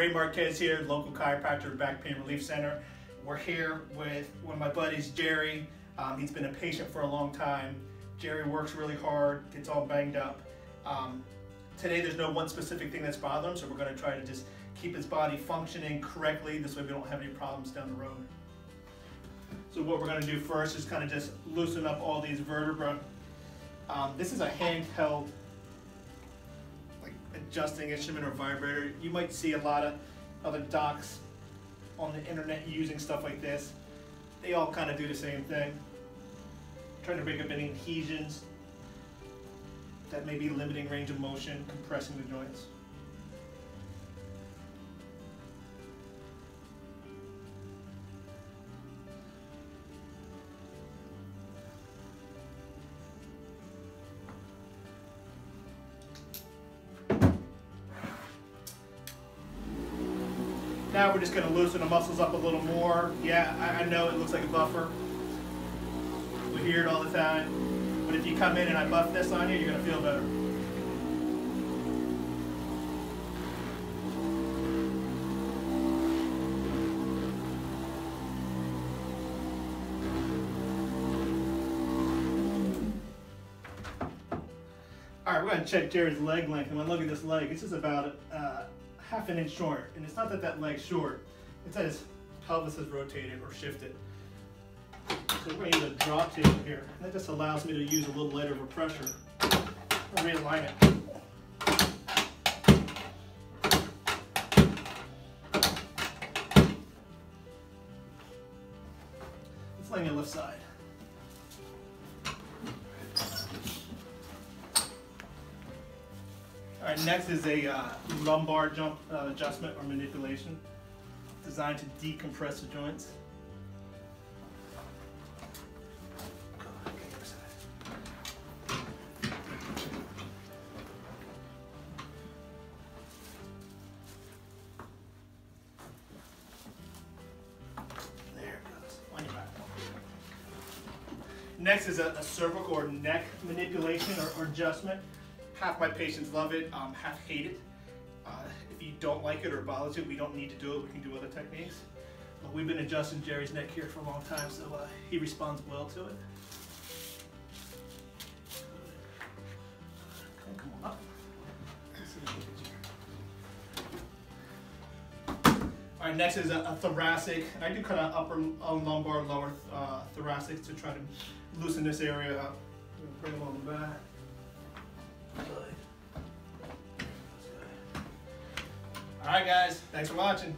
Ray Marquez here, local chiropractor, back pain relief center. We're here with one of my buddies, Jerry. He's been a patient for a long time. Jerry works really hard, gets all banged up. Today there's no one specific thing that's bothering him, so we're going to try to just keep his body functioning correctly. This way we don't have any problems down the road. So what we're going to do first is kind of just loosen up all these vertebrae. This is a handheld adjusting instrument or vibrator. You might see a lot of other docs on the internet using stuff like this. They all kind of do the same thing. Trying to break up any adhesions that may be limiting range of motion, compressing the joints. Now we're just going to loosen the muscles up a little more. Yeah, I know it looks like a buffer. We hear it all the time. But if you come in and I buff this on you, you're going to feel better. All right, we're going to check Jerry's leg length. And when I look at this leg, it's just about half an inch short, and it's not that that leg's short, it's that his pelvis has rotated or shifted. So we're going to use a drop table here, and that just allows me to use a little lighter of a pressure to realign it. Let's lay on the left side. All right, next is a lumbar jump adjustment or manipulation designed to decompress the joints. There it goes, on your back. Next is a cervical or neck manipulation or adjustment. Half my patients love it, half hate it. If you don't like it or bothers you, we don't need to do it. We can do other techniques. But we've been adjusting Jerry's neck here for a long time, so he responds well to it. Okay, come on up. All right, next is a thoracic. And I do kind of upper lumbar, lower thoracic to try to loosen this area up. Bring them on the back. All right, guys, thanks for watching.